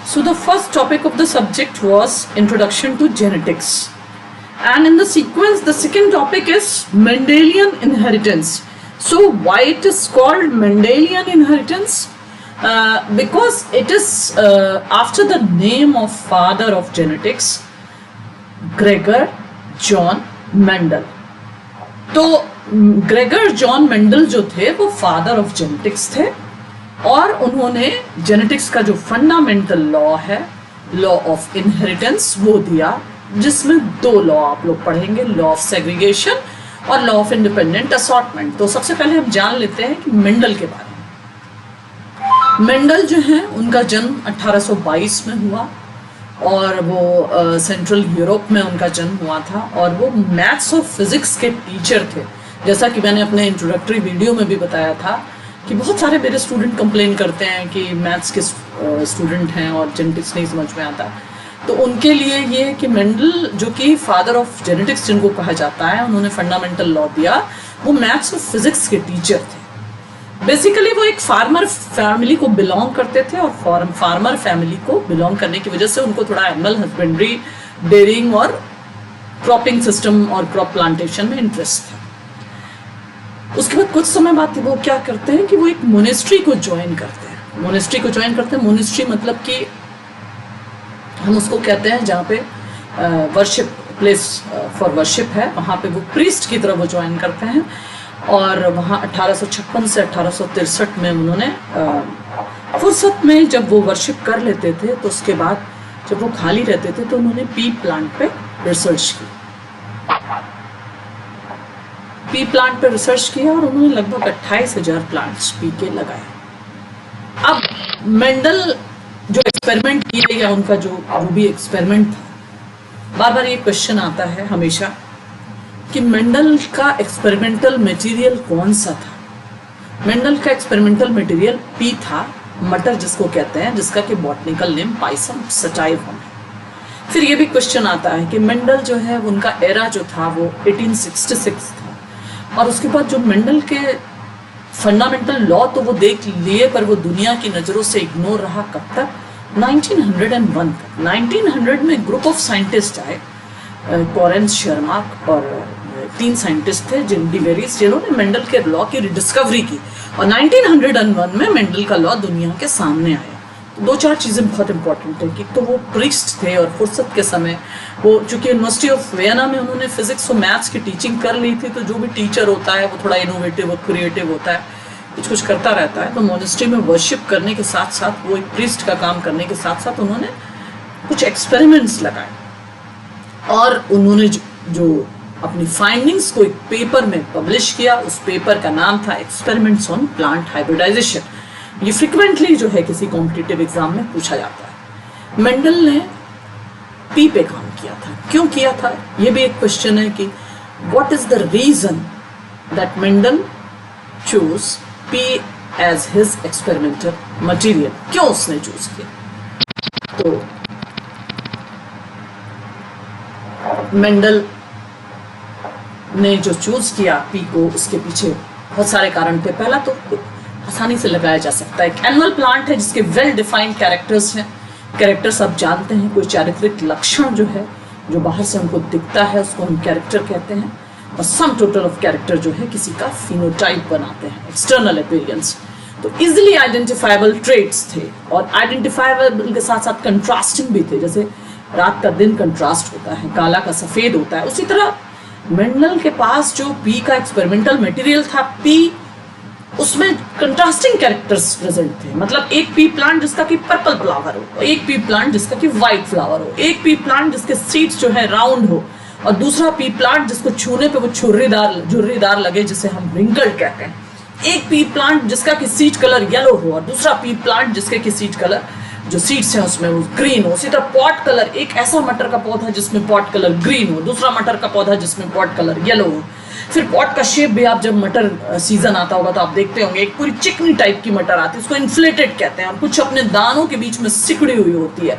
So the first topic of the subject was Introduction to Genetics. And in the sequence, the second topic is Mendelian inheritance. So why it is called Mendelian inheritance? Because it is after the name of father of genetics, Gregor John Mendel. तो Gregor John Mendel जो थे वो father of genetics थे और उन्होंने genetics का जो fundamental law है, लॉ ऑफ इनहेरिटेंस, वो दिया, जिसमें दो लॉ आप लोग पढ़ेंगे, लॉ ऑफ सेग्रीगेशन और लॉ ऑफ इंडिपेंडेंट असॉर्टमेंट। तो सबसे पहले हम जान लेते हैं कि मेंडल के बारे में। मेंडल जो है उनका जन्म 1822 में हुआ और वो सेंट्रल यूरोप में उनका जन्म हुआ था और वो मैथ्स और फिजिक्स के टीचर थे। जैसा कि मैंने अपने इंट्रोडक्टरी वीडियो में भी बताया था कि बहुत सारे मेरे स्टूडेंट कंप्लेन करते हैं कि मैथ्स के स्टूडेंट हैं और जेनेटिक्स नहीं समझ में आता। तो उनके लिए ये कि मेंडल जो कि फादर ऑफ जेनेटिक्स जिनको कहा जाता है, उन्होंने फंडामेंटल लॉ दिया, वो मैथ्स और फिजिक्स के टीचर थे। बेसिकली वो एक फार्मर फैमिली को बिलोंग करते थे और फार्मर फैमिली को बिलोंग करने की वजह से उनको थोड़ा एनिमल हस्बेंड्री, डेयरिंग और क्रॉपिंग सिस्टम और क्रॉप प्लांटेशन में इंटरेस्ट था। उसके बाद कुछ समय बाद वो क्या करते हैं कि वो एक मोनेस्ट्री को ज्वाइन करते हैं। मोनेस्ट्री मतलब कि हम उसको कहते हैं जहाँ पे वर्शिप प्लेस फॉर वर्शिप है, वहाँ पे वो प्रीस्ट की तरह वो ज्वाइन करते हैं और वहाँ 1856 से 1863 में उन्होंने फुर्सत में जब वो वर्शिप कर लेते थे तो उसके बाद जब वो खाली रहते थे तो उन्होंने पी प्लांट पे रिसर्च की। पी प्लांट पे रिसर्च किया और उन्होंने लगभग 28,000 प्लांट्स पी के लगाए। अब मेंडल जो एक्सपेरिमेंट किए या उनका जो भी एक्सपेरिमेंट था, बार बार ये क्वेश्चन आता है हमेशा कि मेंडल का एक्सपेरिमेंटल मटेरियल कौन सा था। मेंडल का एक्सपेरिमेंटल मटेरियल पी था, मटर जिसको कहते हैं, जिसका कि बॉटनिकल नेम पाइसम सटाइवम है। फिर ये भी क्वेश्चन आता है कि मेंडल जो है उनका एरा जो था वो 1866 था और उसके बाद जो मेंडल के फंडामेंटल लॉ तो वो देख लिए पर वो दुनिया की नज़रों से इग्नोर रहा। कब तक? 1901 तक। 1900 में ग्रुप ऑफ साइंटिस्ट आए, कॉरेंस शर्माक और 3 साइंटिस्ट थे जिन्होंने मेंडल के लॉ की रिडिस्कवरी की और 1901 में मेंडल का लॉ दुनिया के सामने आया। तो 2-4 चीज़ें बहुत इंपॉर्टेंट है कि तो वो प्रीस्ट थे और फुर्सत के समय वो चूंकि यूनिवर्सिटी ऑफ वियना में उन्होंने फिजिक्स और मैथ्स की टीचिंग कर ली थी, तो जो भी टीचर होता है वो थोड़ा इनोवेटिव और क्रिएटिव होता है, कुछ करता रहता है। तो मोनेस्ट्री में वर्शिप करने के साथ साथ, वो एक प्रीस्ट का काम करने के साथ साथ उन्होंने कुछ एक्सपेरिमेंट्स लगाए और उन्होंने जो अपनी फाइंडिंग्स को एक पेपर में पब्लिश किया। उस पेपर का नाम था एक्सपेरिमेंट्स ऑन प्लांट हाइब्रिडाइजेशन। ये फ्रिक्वेंटली जो है किसी कॉम्पिटिटिव एग्जाम में पूछा जाता है। मेंडल ने पी पे काम किया था। क्यों किया था, ये भी एक क्वेश्चन है कि what is the reason that Mendel choose pea as his experimental material. क्यों उसने चूज किया? तो मेंडल ने जो चूज किया पी को, उसके पीछे बहुत सारे कारण थे। पहला तो आसानी से लगाया जा सकता है, एक एनुअल प्लांट है जिसके वेल डिफाइंड कैरेक्टर्स हैं। कैरेक्टर्स आप जानते हैं, कोई चारित्रिक लक्षण जो है जो बाहर से हमको दिखता है उसको हम कैरेक्टर कहते हैं और सम टोटल ऑफ कैरेक्टर जो है किसी का फिनोटाइप बनाते हैं, एक्सटर्नल अपीयरेंस। तो इजिली आइडेंटिफाइबल ट्रेट्स थे और आइडेंटिफाइबल के साथ साथ कंट्रास्टिंग भी थे। जैसे रात का दिन कंट्रास्ट होता है, काला का सफेद होता है, उसी तरह मेंडल के पास जो पी का एक्सपेरिमेंटल मटेरियल था, पी उसमें कंट्रास्टिंग कैरेक्टर्स प्रेजेंट थे। मतलब एक पी प्लांट जिसका कि पर्पल फ्लावर हो, एक पी प्लांट जिसका कि व्हाइट फ्लावर हो, एक पी प्लांट जिसके सीड्स जो है राउंड हो और दूसरा पी प्लांट जिसको छूने पे वो झुर्रीदार लगे, जिसे हम रिंकल्ड कहते हैं। एक पी प्लांट जिसका कि सीड कलर येलो हो और दूसरा पी प्लांट जिसके कि सीड कलर जो सीड्स हैं उसमें वो ग्रीन हो। उसी तरह पॉट कलर, एक ऐसा मटर का पौधा जिसमें पॉट कलर ग्रीन हो, दूसरा मटर का पौधा जिसमें पॉट कलर येलो हो। फिर पॉट का शेप भी, आप जब मटर सीजन आता होगा तो आप देखते होंगे एक पूरी चिकनी टाइप की मटर आती है, उसको इन्फ्लेटेड कहते हैं और कुछ अपने दानों के बीच में सिकुड़ी हुई होती है,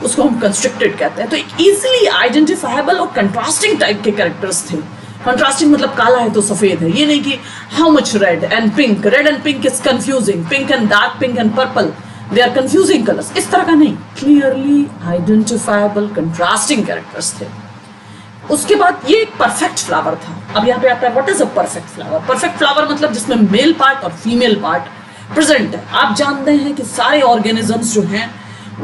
उसको हम कंस्ट्रिक्टेड कहते हैं। तो एक इजिली आइडेंटिफाइबल और कंट्रास्टिंग टाइप के कैरेक्टर्स थे। कंट्रास्टिंग मतलब काला है तो सफेद है, ये नहीं कि how much red and pink, red and pink is confusing, pink and dark pink and purple they are confusing colours, इस तरह का नहीं, क्लियरली आइडेंटिफाइबल कंट्रास्टिंग कैरेक्टर्स थे। उसके बाद ये एक परफेक्ट फ्लावर था। अब यहाँ पे आता है what is a perfect flower. Perfect flower मतलब जिसमें मेल पार्ट और फीमेल पार्ट प्रेजेंट है। आप जानते हैं कि सारे ऑर्गेनिजम्स जो हैं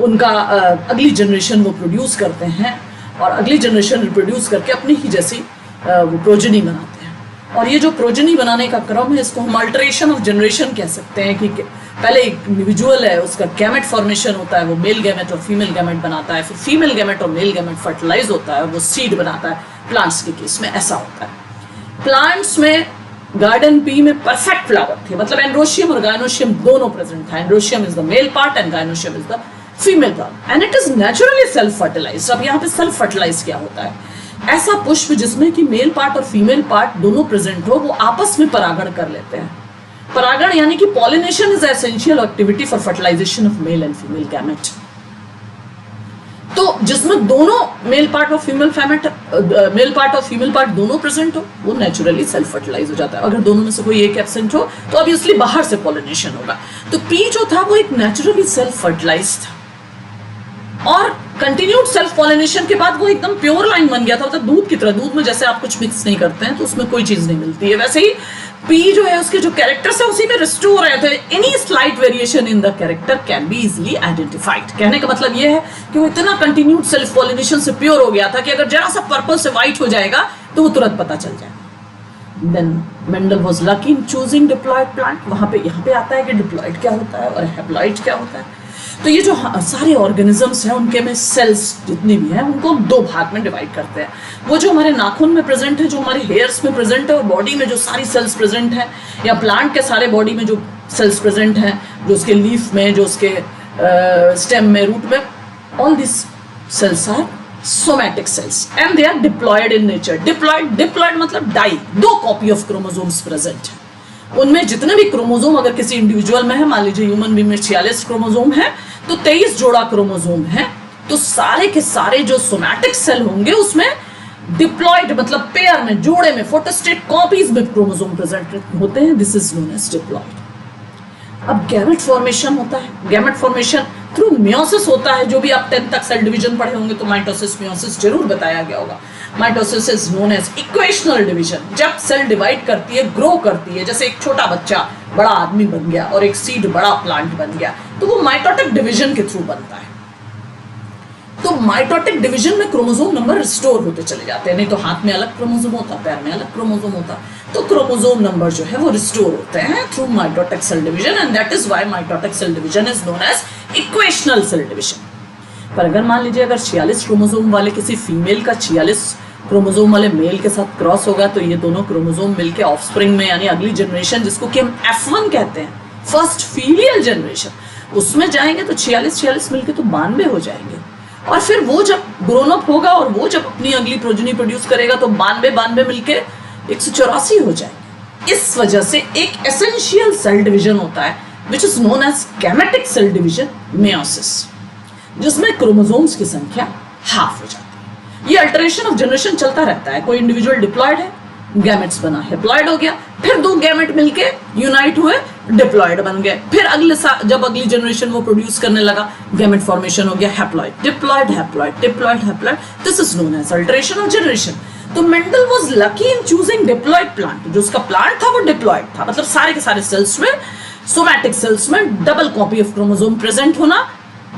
उनका अगली जनरेशन वो प्रोड्यूस करते हैं और अगली जनरेशन रिप्रोड्यूस करके अपनी ही जैसी वो प्रोजनी बनाते हैं। और ये जो प्रोजनी बनाने का क्रम है इसको हम अल्टरेशन ऑफ जनरेशन कह सकते हैं कि पहले एक इंडिविजुअल है, उसका गैमेट फॉर्मेशन होता है, वो मेल गैमेट और फीमेल गैमेट बनाता है, फिर फीमेल गैमेट और मेल गैमेट फर्टिलाइज होता है, वो सीड बनाता है। प्लांट्स के केस में ऐसा होता है। प्लांट्स में गार्डन पी में परफेक्ट फ्लावर थे, मतलब एंड्रोशियम और गायनोशियम दोनों प्रेजेंट था। Androecium is the male part and gynoecium is the female part and it is naturally self fertilised. अब यहाँ पे सेल्फ फर्टिलाइज क्या होता है? ऐसा पुष्प जिसमें कि मेल पार्ट और फीमेल पार्ट दोनों प्रेजेंट हो, वो आपस में परागण कर लेते हैं। परागण यानी कि pollination is essential activity for fertilisation of male and female gamete. तो जिसमें दोनों मेल पार्ट और फीमेल पार्ट दोनों प्रेजेंट हो, वो नेचुरली सेल्फ फर्टिलाइज हो जाता है। अगर दोनों में से कोई एक एब्सेंट हो तो ऑब्वियसली बाहर से पॉलिनेशन होगा। तो पी जो था वो एक नेचुरली सेल्फ फर्टिलाइज था और कंटिन्यूड सेल्फ पॉलिनेशन के बाद वो एकदम प्योर लाइन बन गया था। मतलब दूध की तरह, दूध में जैसे आप कुछ मिक्स नहीं करते हैं तो उसमें कोई चीज नहीं मिलती है, वैसे ही पी जो है उसके जो कैरेक्टर्स है उसी में रिस्टोर है। तो any slight variation in the character can be easily identified. कहने का मतलब ये है कि वो इतना कंटिन्यूड सेल्फ पॉलिनेशन से प्योर हो गया था कि अगर जरा सा पर्पल से व्हाइट हो जाएगा तो वो तुरंत पता चल जाएगा। Then Mendel was lucky in choosing diploid plant. वहां पे यहाँ पे आता है कि डिप्लॉयड क्या होता है और हैप्लॉयड क्या होता है। तो ये जो सारे ऑर्गेनिजम्स हैं उनके में सेल्स जितनी भी हैं उनको हम दो भाग में डिवाइड करते हैं। वो जो हमारे नाखून में प्रेजेंट है, जो हमारे हेयर्स में प्रेजेंट है और बॉडी में जो सारी सेल्स प्रेजेंट है, या प्लांट के सारे बॉडी में जो सेल्स प्रेजेंट हैं, जो उसके लीफ में, जो उसके स्टेम में, रूट में, all this cells are somatic cells and they are diploid in nature. Diploid मतलब डाई, दो कॉपी ऑफ क्रोमोसोम्स प्रेजेंट है। उनमें जितने भी क्रोमोसोम अगर किसी इंडिविजुअल में है, मान लीजिए ह्यूमन बीइंग में 46 क्रोमोसोम है तो 23 जोड़ा क्रोमोसोम है। तो सारे के सारे जो सोमैटिक सेल होंगे उसमें डिप्लॉयड मतलब पेयर में, जोड़े में, फोटोस्टेट कॉपीज में क्रोमोसोम प्रेजेंट होते हैं। This is known as diploid. अब गैमेट फॉर्मेशन होता है। गैमेट फॉर्मेशन थ्रू मियोसिस होता है। जो भी आप 10 तक सेल डिवीजन पढ़े होंगे तो माइटोसिस मियोसिस जरूर बताया गया होगा। Mitosis is known as equational division. जब सेल डिवाइड करती है, ग्रो करती है, जैसे एक छोटा बच्चा बड़ा आदमी बन गया और एक सीड बड़ा प्लांट बन गया, तो वो माइटोटिक डिवीजन के थ्रू बनता है। तो माइटोटिक डिवीजन में क्रोमोसोम नंबर रिस्टोर होते चले जाते हैं। नहीं तो हाथ में अलग क्रोमोसोम होता, पैर में अलग क्रोमोसोम होता, तो क्रोमोसोम नंबर जो है वो रिस्टोर होते हैं through mitotic cell division and that is why mitotic cell division is known as equational cell division. पर अगर मान लीजिए अगर 46 क्रोमोसोम वाले किसी फीमेल का 46 क्रोमोसोम वाले मेल के साथ क्रॉस होगा तो ये दोनों क्रोमोसोम मिलके ऑफस्प्रिंग में यानी अगली जनरेशन जिसको कि हम F1 कहते हैं, फर्स्ट फीलियल जनरेशन, उसमें जाएंगे तो 46 मिलके तो 92 हो जाएंगे। और फिर वो जब ग्रोन अप होगा और वो जब अपनी अगली प्रोजनी प्रोड्यूस करेगा तो 92 मिलके 184 हो जाएंगे। इस वजह से एक एसेंशियल सेल डिवीजन होता है which is known as gametic cell division, meiosis, जिसमें क्रोमोसोम्स की संख्या हाफ हो जाती है। ये अल्टरेशन ऑफ जनरेशन चलता रहता है। कोई इंडिविजुअल डिप्लॉयड है, गैमेट्स बना, हैप्लॉयड हो गया, फिर दो गैमेट मिलके यूनाइट हुए, डिप्लॉयड बन गए, फिर अगले जब अगली जनरेशन वो प्रोड्यूस करने लगा, गैमेट फॉर्मेशन हो गया, haploid, diploid, haploid, diploid, haploid. This is known as alteration of generation. तो Mendel was lucky in choosing diploid plant. जो उसका प्लांट था वो डिप्लॉयड था, मतलब सारे के सारे सेल्स में, सोमैटिक सेल्स में double copy of chromosome present होना,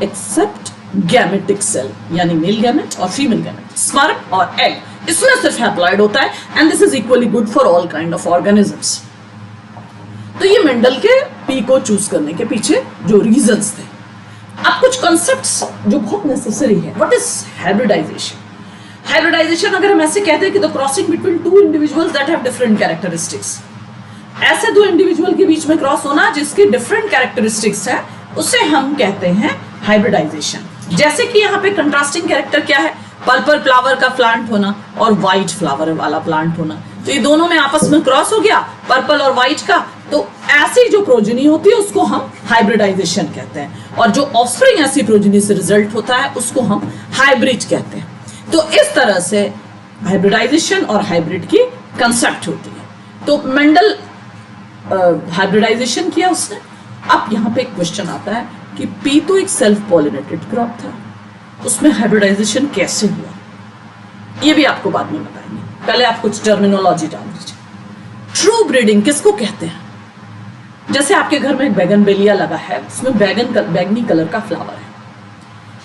एक्सेप्ट गैमेटिक सेल यानी मेल गैमेट और फीमेल गैमेट, स्पर्म और एग, इसमें सिर्फ हैप्लॉयड होता है and this is equally good for all kind of organisms. तो ये मेंडल के पी को चूज करने के पीछे जो रीजंस थे। अब कुछ कॉन्सेप्ट्स जो बहुत नेसेसरी है। What is hybridisation? हाइब्रिडाइजेशन अगर हम ऐसे कहते हैं कि the crossing between two individuals that have different characteristics, ऐसे दो इंडिविजुअल के बीच में क्रॉस होना जिसके डिफरेंट कैरेक्टरिस्टिक्स है, उसे हम कहते हैं हाइब्रिडाइजेशन। जैसे कि यहाँ पे कंट्रास्टिंग कैरेक्टर क्या है? पर्पल फ्लावर का प्लांट होना और व्हाइट फ्लावर वाला प्लांट होना। तो ये दोनों में आपस में क्रॉस हो गया, पर्पल और व्हाइट का। तो ऐसी जो प्रोजनी होती है उसको हम हाइब्रिडाइजेशन कहते हैं, और जो ऑफस्प्रिंग ऐसी प्रोजनी से रिजल्ट होता है उसको हम हाइब्रिड कहते हैं। तो इस तरह से हाइब्रिडाइजेशन और हाइब्रिड की कंसेप्ट होती है। तो मेंडल हाइब्रिडाइजेशन किया उसने। अब यहाँ पे एक क्वेश्चन आता है कि पी तो एक सेल्फ पॉलिनेटेड क्रॉप था, उसमें हाइब्रिडाइजेशन कैसे हुआ ये भी आपको बाद में बताएंगे। पहले आप कुछ टर्मिनोलॉजी जान लीजिए। ट्रू ब्रीडिंग किसको कहते हैं? जैसे आपके घर में एक बैगन बेलिया लगा है, उसमें बैगनी कलर का फ्लावर है,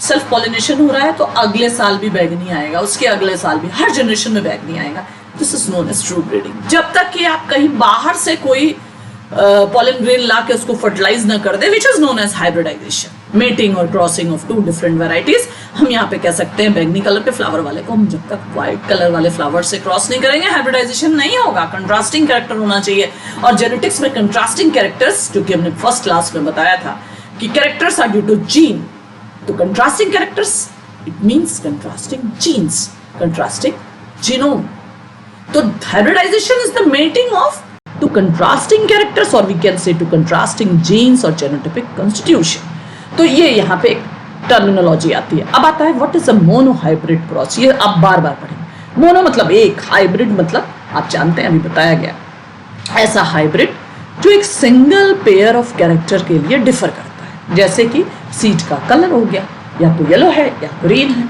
सेल्फ पॉलिनेशन हो रहा है, तो अगले साल भी बैगनी आएगा, उसके अगले साल भी, हर जनरेशन में बैगनी आएगा। This is known as true breeding. जब तक कि आप कहीं बाहर से कोई पॉलन ग्रेन ला के उसको फर्टिलाइज ना कर दे, which is known as hybridisation, mating और crossing of two different varieties. हम यहाँ पे कह सकते हैं बैगनी कलर के फ्लावर वाले को हम जब तक व्हाइट कलर वाले फ्लावर से क्रॉस नहीं करेंगे, हाइब्रिडाइजेशन नहीं होगा। कंट्रास्टिंग कैरेक्टर होना चाहिए। और जेनेटिक्स में कंट्रास्टिंग कैरेक्टर्स, जो कि हमने फर्स्ट क्लास में बताया था कि characters are due to gene, तो contrasting characters it means contrasting genes, contrasting genome. तो hybridization is the mating of two contrasting characters, or we can say two contrasting genes or genotypic constitution. तो ये यहाँ पे एक terminology आती है। अब आता है what is a monohybrid cross. ये आप बार बार पढ़ेंगे। मोनो मतलब एक, हाइब्रिड मतलब आप जानते हैं, अभी बताया गया, ऐसा हाइब्रिड जो एक सिंगल पेयर ऑफ कैरेक्टर के लिए डिफर करता है। जैसे कि सीड का कलर हो गया, या तो येलो है या ग्रीन है,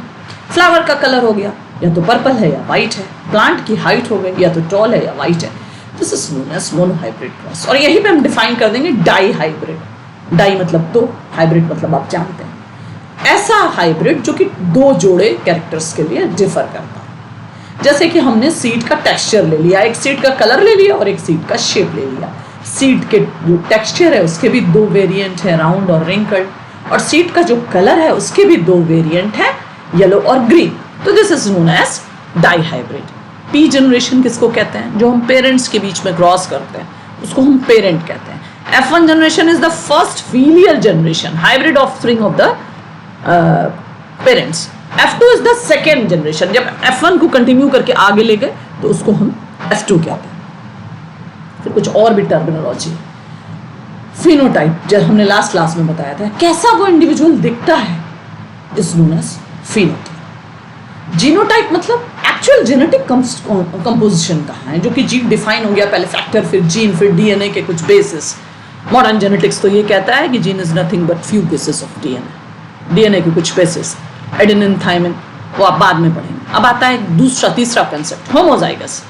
फ्लावर का कलर हो गया, या तो पर्पल है या वाइट है, प्लांट की हाइट हो गई, या तो टॉल है या वाइट है। This is known as monohybrid cross. और यही पे हम डिफाइन कर देंगे डाई हाइब्रिड। डाई मतलब दो, हाइब्रिड मतलब आप जानते हैं ऐसा हाइब्रिड जो कि दो जोड़े कैरेक्टर्स के लिए डिफर करता है। जैसे कि हमने सीड का टेक्सचर ले लिया, एक सीड का कलर ले लिया और एक सीड का शेप ले लिया। सीड के जो टेक्सचर है उसके भी दो वेरिएंट है, राउंड और रिंकल्ड, और सीड का जो कलर है उसके भी दो वेरिएंट है, येलो और ग्रीन। तो this is known as dihybrid. P generation किसको कहते हैं? जो हम पेरेंट्स के बीच में क्रॉस करते हैं उसको हम पेरेंट कहते हैं। F1 generation is the first filial generation, hybrid offspring of the parents. F2 is the second generation, जब F1 को कंटिन्यू करके आगे ले गए तो उसको हम F2 कहते हैं। फिर कुछ और भी टर्मिनोलॉजी। फिनोटाइप, जब हमने लास्ट क्लास में बताया था, कैसा वो इंडिविजुअल दिखता है, is known as phenotype. Genotype मतलब एक्चुअल जेनेटिक कंपोजिशन कहाँ है, जो कि जीन डिफाइन हो गया, पहले फैक्टर, फिर जीन, फिर डीएनए के कुछ बेसिस। मॉडर्न जेनेटिक्स तो ये कहता है कि gene is nothing but few basis of DNA, DNA के कुछ बेसिस, एडेनिन, थाइमिन, वो आप बाद में पढ़ेंगे। अब आता है दूसरा, तीसरा कंसेप्ट, होमोजाइगस।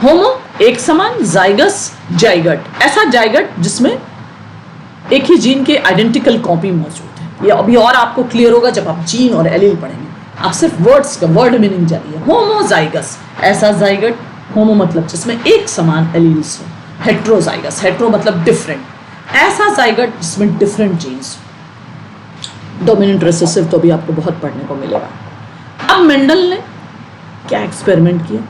होमो एक समान, जाइगस जाइगट, ऐसा जाइगट जिसमें एक ही जीन के आइडेंटिकल कॉपी मौजूद है। ये अभी और आपको क्लियर होगा जब आप जीन और एलील पढ़ेंगे। आप सिर्फ वर्ड्स का वर्ड मीनिंग जानिए। होमोजाइगस ऐसा जाइगट, होमो मतलब जिसमें एक समान एलील्स हो, हेट्रोजाइगस, हेट्रो मतलब डिफरेंट, ऐसा जाइगट जिसमें डिफरेंट जीन्स। डोमिनेंट रिसेसिव तो भी आपको बहुत पढ़ने को मिलेगा। अब मेंडल ने क्या एक्सपेरिमेंट किया?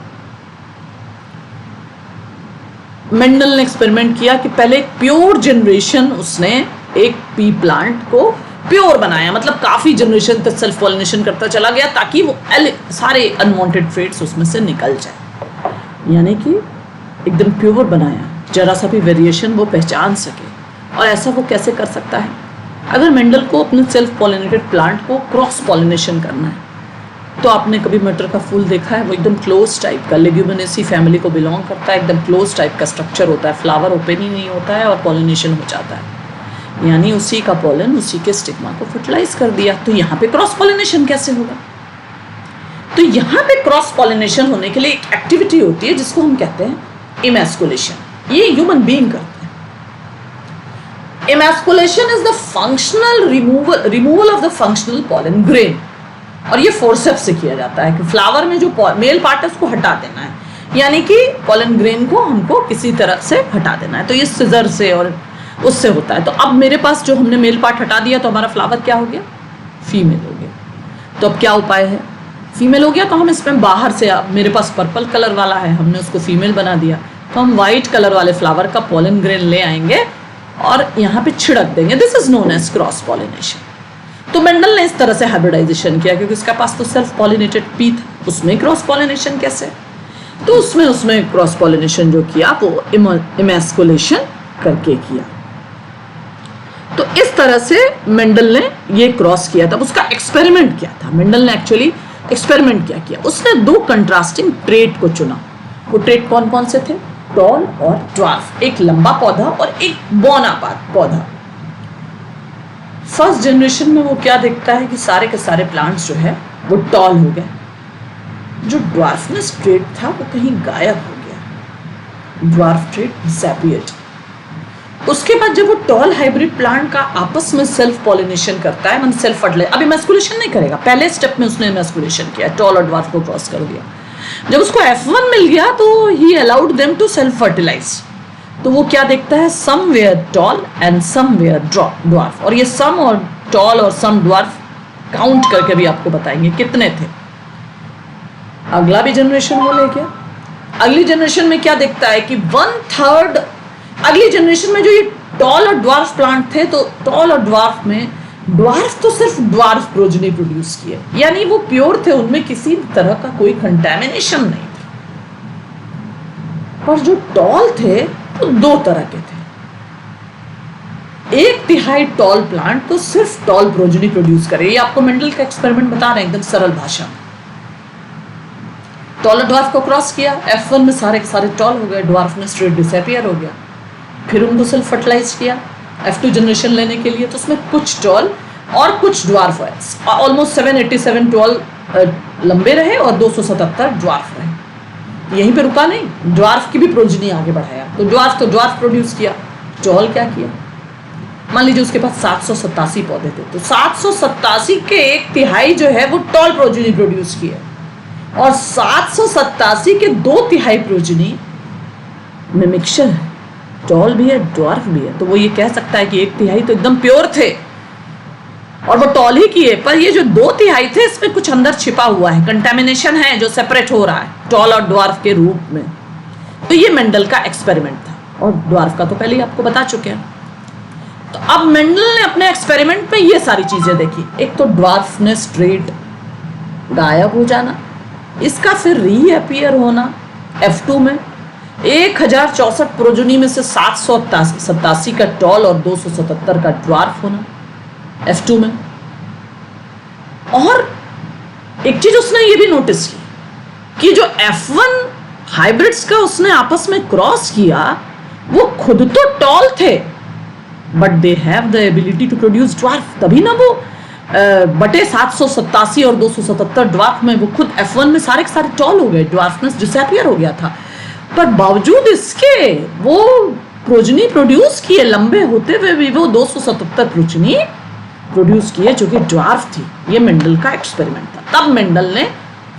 मेंडल ने एक्सपेरिमेंट किया कि पहले एक प्योर जनरेशन उसने एक पी प्लांट को प्योर बनाया, मतलब काफी जनरेशन तक सेल्फ पॉलिनेशन करता चला गया ताकि वो सारे अनवांटेड ट्रेट्स उसमें से निकल जाए, यानी कि एकदम प्योर बनाया, जरा सा भी वेरिएशन वो पहचान सके। और ऐसा वो कैसे कर सकता है? अगर मेंडल को अपने सेल्फ पॉलिनेटेड प्लांट को क्रॉस पॉलिनेशन करना है, तो आपने कभी मटर का फूल देखा है? वो एकदम क्लोज टाइप का, लेग्यूमिनेसी फैमिली को बिलोंग करता है, एकदम क्लोज टाइप का स्ट्रक्चर होता है, फ्लावर ओपन ही नहीं होता है और पॉलिनेशन हो जाता है, यानी उसी का पॉलन उसी के स्टिग्मा को फर्टिलाइज कर दिया। तो यहाँ पे क्रॉस पॉलिनेशन कैसे होगा? तो यहाँ पे क्रॉस पॉलिनेशन होने के लिए एक एक्टिविटी होती है जिसको हम कहते हैं इमैस्कुलेशन। ये ह्यूमन बीइंग करते हैं। Emasculation is the functional removal of the functional pollen grain, और ये फोर्सेप्स से किया जाता है कि फ्लावर में जो मेल पार्ट है उसको हटा देना है, यानी कि पॉलन ग्रेन को हमको किसी तरह से हटा देना है। तो ये सिजर से और उससे होता है। तो अब मेरे पास जो हमने मेल पार्ट हटा दिया तो हमारा फ्लावर क्या हो गया? फीमेल हो गया। तो अब क्या उपाय है? फीमेल हो गया तो हम इसमें बाहर से, अब मेरे पास पर्पल कलर वाला है, हमने उसको फीमेल बना दिया, तो हम व्हाइट कलर वाले फ्लावर का पॉलन ग्रेन ले आएंगे और यहाँ पे छिड़क देंगे। This is known as cross pollination. तो मेंडल ने इस तरह से हाइब्रिडाइजेशन किया क्योंकि उसके पास तो सेल्फ पॉलिनेटेड पी था, उसमें क्रॉस पॉलिनेशन कैसे? तो उसमें क्रॉस पॉलिनेशन जो किया वो इमैस्कुलेशन करके किया। तो इस तरह से मेंडल ने ये क्रॉस किया था। उसका एक्सपेरिमेंट क्या था? मेंडल ने एक्चुअली एक्सपेरिमेंट क्या किया? उसने दो कंट्रास्टिंग ट्रेट को चुना। वो ट्रेट कौन कौन से थे? टॉल और ड्वार्फ, एक लंबा पौधा और एक बौना पौधा। फर्स्ट जनरेशन में वो क्या देखता है कि सारे के सारे प्लांट्स जो है वो टॉल हो गए, जो ड्वार्फनेस ट्रेट था वो कहीं गायब हो गया, ड्वार्फ ट्रेट डिसअपीयर्ड। उसके बाद जब वो टॉल हाइब्रिड प्लांट का आपस में सेल्फ पॉलिनेशन करता है, मतलब सेल्फ फर्टिलाइज, अभी मैस्कुलेशन नहीं करेगा, पहले स्टेप में उसने मैस्कुलेशन किया, टॉल और ड्वार्फ को क्रॉस कर दिया। जब उसको F1 मिल गया तो ही allowed them to self fertilise. तो वो क्या देखता है, somewhere tall and somewhere dwarf, और ये सम और टॉल और सम ड्वार्फ काउंट करके भी आपको बताएंगे कितने थे। अगला भी जनरेशन वो ले गया। अगली जनरेशन में क्या देखता है कि 1/3, अगली जनरेशन में जो ये टॉल और ड्वार्फ प्लांट थे, तो टॉल और ड्वार्फ में ड्वार्फ तो सिर्फ ड्वार्फ प्रोजेनी प्रोड्यूस किए, यानी वो प्योर थे, उनमें किसी तरह का कोई कंटेमिनेशन नहीं था। पर जो टॉल थे तो 2 तरह के थे। 1/3 टॉल प्लांट तो सिर्फ टॉल प्रोजेनी प्रोड्यूस करे, ये आपको मेंडल का एक्सपेरिमेंट बता रहे हैं एकदम सरल भाषा में। टॉल और ड्वार्फ को क्रॉस किया, F1 में सारे के सारे टॉल हो गए, ड्वार्फनेस ट्रेट डिसअपीयर हो गया। फिर उनको सेल्फ फर्टिलाइज किया F2 जनरेशन लेने के लिए, तो उसमें कुछ टॉल और कुछ ड्वार्फ है, ऑलमोस्ट 787 टॉल लंबे रहे और 277 ड्वार्फ रहे। यहीं पे रुका नहीं, ड्वार्फ की भी प्रोजेनी आगे बढ़ाया, तो ड्वार्फ प्रोड्यूस किया। टॉल क्या किया, मान लीजिए उसके पास 787 पौधे थे, तो 787 के 1/3 जो है वो टॉल प्रोजेनी प्रोड्यूस किए, और 787 के 2/3 प्रोजेनी में मिक्सचर है, टॉल भी है ड्वार्फ भी है। तो वो ये कह सकता है कि 1/3 तो एकदम प्योर थे और वो टॉल ही किए, पर ये जो 2/3 थे इसमें कुछ अंदर छिपा हुआ है, कंटेमिनेशन है जो सेपरेट हो रहा है टॉल और ड्वार्फ के रूप में। तो ये मेंडल का एक्सपेरिमेंट था, और ड्वार्फ का तो पहले ही आपको बता चुके हैं। तो अब मेंडल ने अपने एक्सपेरिमेंट में ये सारी चीजें देखी, एक तो ड्वार्फनेस ट्रेट गायब हो जाना, इसका फिर रीअपीयर होना F2 में, 1064 प्रोजेनी में से 787 का टॉल और 277 का ड्वार्फ होना F2 में। और एक चीज उसने ये भी नोटिस की कि जो F1 हाइब्रिड्स का उसने आपस में क्रॉस किया, वो खुद तो टॉल थे, but they have the ability to produce dwarf, तभी ना वो बटे 787 और 277 ड्वार्फ में वो खुद F1 में सारे के सारे टॉल हो गए, ड्वार्फनेस डिसअपीयर हो गया था। पर बावजूद इसके वो प्रोजेनी प्रोड्यूस किए, लंबे होते हुए भी वो 277 प्रोजेनी प्रोड्यूस किए जो कि ड्वार्फ थी। ये मेंडल का एक्सपेरिमेंट था। तब मेंडल ने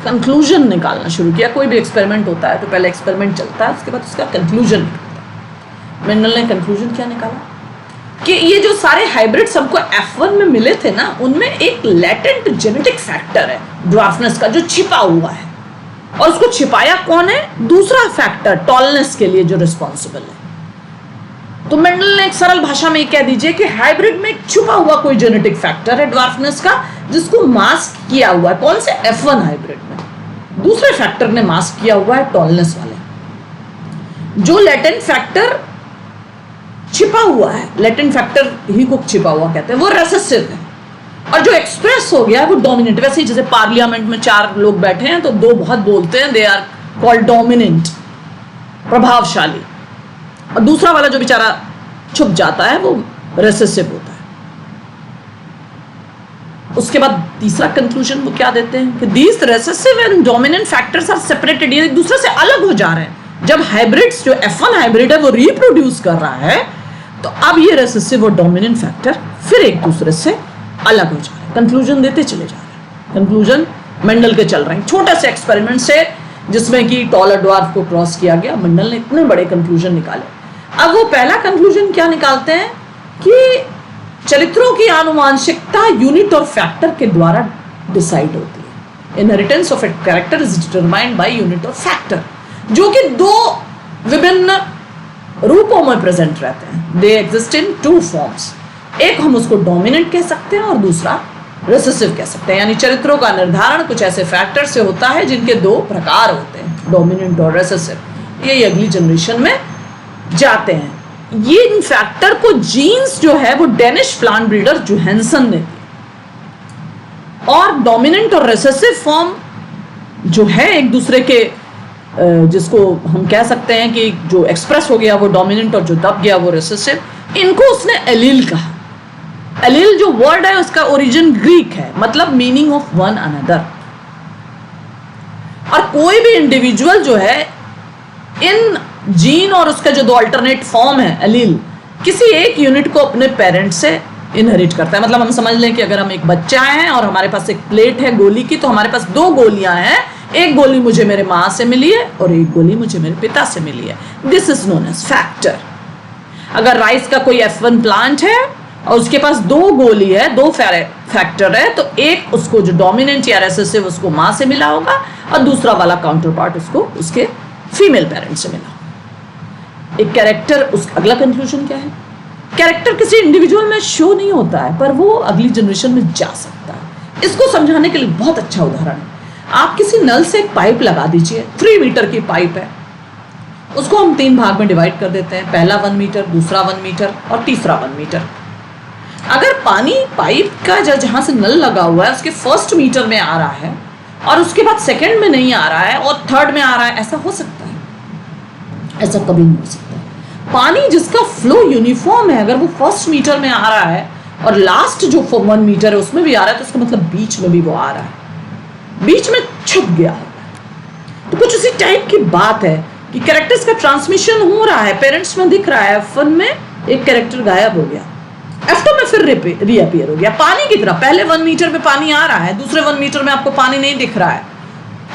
कंक्लूजन निकालना शुरू किया। कोई भी एक्सपेरिमेंट होता है तो पहले एक्सपेरिमेंट चलता है, उसके बाद उसका कंक्लूजन निकलता है। मेंडल ने कंक्लूजन क्या निकाला कि ये जो सारे हाइब्रिड्स हमको F1 में मिले थे ना, उनमें एक लेटेंट जेनेटिक फैक्टर है ड्वार्फनेस का जो छिपा हुआ है, और उसको छिपाया कौन है, दूसरा फैक्टर टॉलनेस के लिए जो रिस्पॉन्सिबल है। तो मेंडल ने एक सरल भाषा में कह दीजिए कि हाइब्रिड में एक छुपा हुआ कोई जेनेटिक फैक्टर है ड्वार्फनेस का, जिसको मास्क किया हुआ है, कौन से F1 हाइब्रिड में। दूसरे फैक्टर ने मास्क किया हुआ है टॉलनेस वाले। जो लेटेंट फैक्टर छिपा हुआ है, लेटेंट फैक्टर ही को छिपा हुआ कहते हैं, वो रेसेसिव है, और जो एक्सप्रेस हो गया है वो डोमिनेंट। वैसे ही जैसे पार्लियामेंट में 4 लोग बैठे हैं तो 2 बहुत बोलते हैं, दे आर कॉल्ड डोमिनेंट, प्रभावशाली, और दूसरा वाला जो बेचारा छुप जाता है वो रेसेसिव होता है। उसके बाद तीसरा कंक्लूजन वो क्या देते हैं कि these recessive and dominant factors are separated, ये एक दूसरे से अलग हो जा रहे हैं। जब हाइब्रिड्स जो F1 हाइब्रिड है वो रिप्रोड्यूस कर रहा है, तो अब ये रेसेसिव और डोमिनेंट फैक्टर फिर एक दूसरे से अलग हो जा रहे हैं। कंक्लूजन देते चले जा रहे हैं, कंक्लूजन मेंडल के चल रहे हैं। छोटे से एक्सपेरिमेंट से जिसमें कि टॉल और ड्वार्फ को क्रॉस किया गया, मेंडल ने इतने बड़े कंक्लूजन निकाले। अब वो पहला कंक्लूजन क्या निकालते हैं कि चरित्रों की आनुवांशिकता यूनिट और फैक्टर के द्वारा डिसाइड होती है। Inheritance of a character is determined by unit और फैक्टर, जो कि 2 विभिन्न रूपों में प्रेजेंट रहते हैं। They exist in 2 forms. एक हम उसको डोमिनेंट कह सकते हैं और दूसरा रिसेसिव कह सकते हैं। यानी चरित्रों का निर्धारण कुछ ऐसे फैक्टर से होता है जिनके 2 प्रकार होते हैं, डोमिनेंट और रिसेसिव। ये अगली जनरेशन में जाते हैं। ये इन फैक्टर को जीन्स जो है वो डेनिश प्लांट ब्रीडर जोहानसन ने दी, और डोमिनेंट और रिसेसिव फॉर्म जो है एक दूसरे के, जिसको हम कह सकते हैं कि जो एक्सप्रेस हो गया वो डोमिनेंट और जो दब गया वो रिसेसिव, इनको उसने एलील कहा। एलील जो वर्ड है उसका ओरिजिन ग्रीक है, मतलब मीनिंग ऑफ वन अनदर। और कोई भी इंडिविजुअल जो है इन जीन और उसका जो दो अल्टरनेट फॉर्म है एलील, किसी एक यूनिट को अपने पेरेंट्स से इनहेरिट करता है। मतलब हम समझ लें कि अगर हम एक बच्चा हैं और हमारे पास एक प्लेट है गोली की, तो हमारे पास दो गोलियां हैं, एक गोली मुझे मेरे माँ से मिली है और एक गोली मुझे मेरे पिता से मिली है। This is known age factor. अगर राइस का कोई F1 प्लांट है और उसके पास दो गोली है, दो फैक्टर है, तो एक उसको जो डोमिनेंट या रेसेसिव उसको माँ से मिला होगा और दूसरा वाला काउंटर पार्ट उसको उसके फीमेल पेरेंट से मिला होगा। एक कैरेक्टर, उस अगला कंक्लूजन क्या है, कैरेक्टर किसी इंडिविजुअल में शो नहीं होता है पर वो अगली जनरेशन में जा सकता है। इसको समझाने के लिए बहुत अच्छा उदाहरण है, आप किसी नल से एक पाइप लगा दीजिए, 3 मीटर की पाइप है, उसको हम 3 भाग में डिवाइड कर देते हैं, पहला 1 मीटर, दूसरा 1 मीटर और तीसरा 1 मीटर। अगर पानी पाइप का जहां से नल लगा हुआ है उसके फर्स्ट मीटर में आ रहा है और उसके बाद सेकंड में नहीं आ रहा है और थर्ड में आ रहा है, ऐसा हो सकता है? ऐसा कभी नहीं हो सकता। पानी जिसका फ्लो यूनिफॉर्म है, अगर वो फर्स्ट मीटर में आ रहा है और लास्ट जो 1 मीटर है उसमें भी आ रहा है, तो इसका मतलब बीच में भी वो आ रहा है, बीच में छुप गया है। तो कुछ उसी टाइप की बात है कि कैरेक्टर्स का ट्रांसमिशन हो रहा है, पेरेंट्स में दिख रहा है, F1 में एक कैरेक्टर गायब हो गया, F2 में फिर रीअपीयर हो गया। पानी की तरह पहले 1 मीटर में पानी आ रहा है, दूसरे 1 मीटर में आपको पानी नहीं दिख रहा है,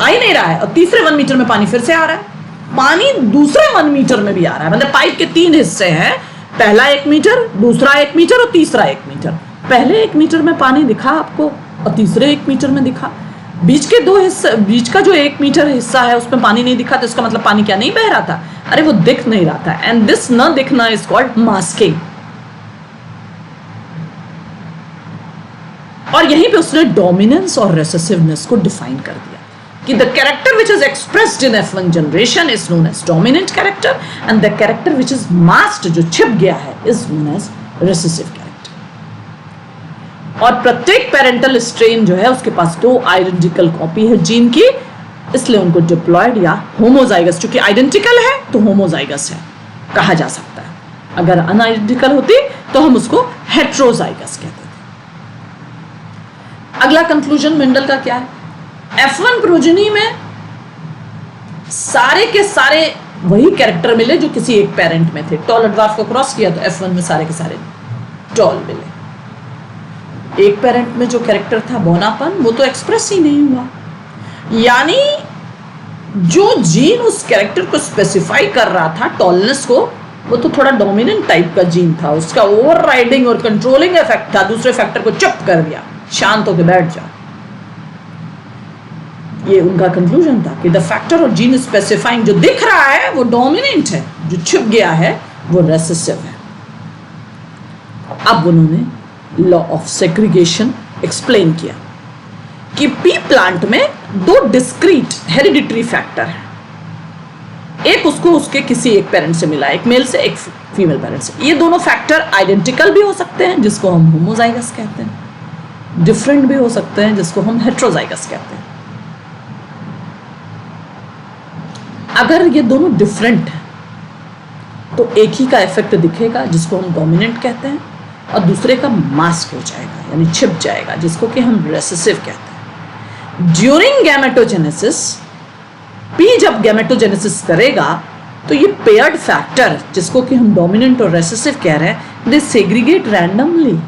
आ ही नहीं रहा है, और तीसरे 1 मीटर में पानी फिर से आ रहा है। पानी दूसरे 1 मीटर में भी आ रहा है, मतलब पाइप के 3 हिस्से हैं, पहला 1 मीटर, दूसरा 1 मीटर और तीसरा 1 मीटर। पहले 1 मीटर में पानी दिखा आपको और तीसरे 1 मीटर में दिखा, बीच के 2 हिस्से, बीच का जो 1 मीटर हिस्सा है उसमें पानी नहीं दिखा, तो इसका मतलब पानी क्या नहीं बह रहा था? अरे वो दिख नहीं रहा था। एंड दिस न दिखना इज कॉल्ड मास्किंग। और यहीं पे उसने डोमिनेंस और रेसेसिवनेस को डिफाइन कर दिया कि the character which is expressed in F1 generation is known as dominant character and the character which is masked, जो छिप गया है, is known as recessive character. और प्रत्येक पेरेंटल स्ट्रेन जो है उसके पास 2 आइडेंटिकल कॉपी है जीन की, इसलिए उनको डिप्लॉयड या होमोजाइगस, चूंकि आइडेंटिकल है तो होमोजाइगस है कहा जा सकता है। अगर अनआइडेंटिकल होती तो हम उसको हेट्रोजाइगस कहते थे। अगला कंक्लूजन मेंडल का क्या है? F1 प्रोजेनी में सारे के सारे वही कैरेक्टर मिले जो किसी एक पेरेंट में थे। टॉल ड्वार्फ को क्रॉस किया तो F1 में सारे के सारे टॉल मिले। एक पेरेंट में जो कैरेक्टर था बौनापन, वो तो एक्सप्रेस ही नहीं हुआ, यानी जो जीन उस कैरेक्टर को स्पेसिफाई कर रहा था, टॉलनेस को, वो तो थोड़ा डोमिनेंट टाइप का जीन था, उसका ओवरराइडिंग और कंट्रोलिंग इफेक्ट था, दूसरे फैक्टर को चुप कर दिया, शांत होकर बैठ जा। ये उनका कंक्लूजन था कि द फैक्टर और जीन स्पेसिफाइंग जो दिख रहा है वो डोमिनेंट है, जो छुप गया है वो रेसेसिव है। अब उन्होंने लॉ ऑफ सेग्रीगेशन एक्सप्लेन किया कि पी प्लांट में 2 डिस्क्रीट हेरिडिटरी फैक्टर हैं, एक उसको उसके किसी एक पेरेंट से मिला, एक मेल से एक फीमेल पेरेंट से। ये दोनों फैक्टर आइडेंटिकल भी हो सकते हैं जिसको हम होमोजाइगस कहते हैं, डिफरेंट भी हो सकते हैं जिसको हम हेट्रोजाइगस कहते हैं। अगर ये दोनों डिफरेंट हैं तो एक ही का इफेक्ट दिखेगा जिसको हम डोमिनेंट कहते हैं, और दूसरे का मास्क हो जाएगा यानी छिप जाएगा जिसको कि हम रेसेसिव कहते हैं। ड्यूरिंग गैमेटोजेनेसिस, पी जब गैमेटोजेनेसिस करेगा तो ये पेयर्ड फैक्टर जिसको कि हम डोमिनेंट और रेसेसिव कह रहे हैं, दे सेग्रीगेट रैंडमली।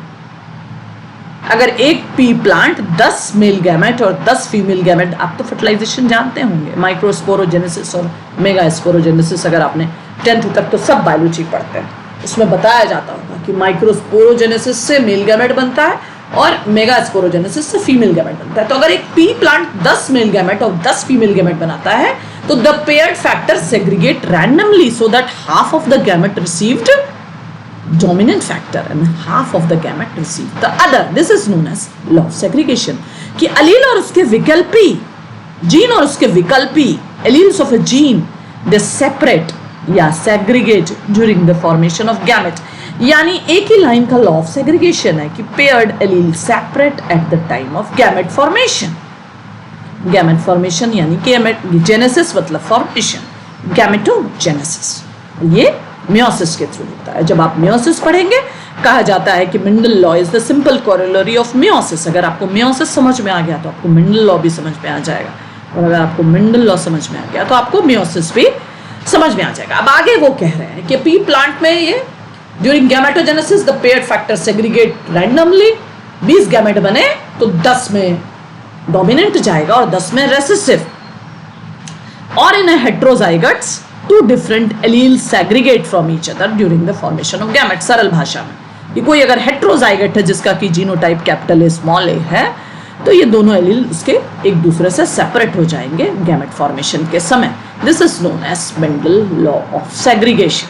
अगर एक पी प्लांट 10 मेल गैमेट और 10 फीमेल गैमेट, आप तो फर्टिलाइजेशन जानते होंगे, माइक्रोस्पोरोजेनेसिस और मेगास्पोरोजेनेसिस, अगर आपने 10th तक तो सब बायोलॉजी पढ़ते हैं, उसमें बताया जाता होगा कि माइक्रोस्पोरोजेनेसिस से मेल गैमेट बनता है और मेगास्पोरोजेनेसिस से फीमेल गैमेट बनता है। तो अगर एक पी प्लांट 10 मेल गैमेट और 10 फीमेल गैमेट बनाता है तो the paired factor segregate randomly so that half of the gamete received dominant factor and half of the gamete received the other. This is known as law of segregation. कि allele और उसके विकल्पी, gene और उसके विकल्पी, alleles of a gene, they separate या segregate during the formation of gamete. यानी एक ही line का law of segregation है कि paired allele separate at the time of gamete formation. Gamete formation यानी कि genesis मतलब formation, gametogenesis. ये मियोसिस के थ्रू होता है। जब आप मियोसिस पढ़ेंगे, कहा जाता है कि Mendel law is the simple corollary of meiosis. अगर आपको मियोसिस समझ में आ गया तो आपको मेंडल लॉ भी समझ में आ जाएगा, और अगर आपको मेंडल लॉ समझ में आ गया तो आपको मियोसिस भी समझ में आ जाएगा। अब आगे वो कह रहे हैं कि पी प्लांट में ये during gametogenesis the paired factor segregate randomly. 20 gamete बने तो 10 में डोमिनेंट जाएगा और 10 में रेसेसिव। और इन हेट्रोजाइगट्स 2 different alleles segregate from each other during the formation of gamete. सरल भाषा में कि कोई अगर हेट्रोजाइगट है जिसका कि जीनोटाइप कैपिटल ए स्मॉल ए है, तो ये दोनों एलील उसके एक दूसरे से सेपरेट हो जाएंगे गैमेट फॉर्मेशन के समय। This is known as Mendel law of segregation.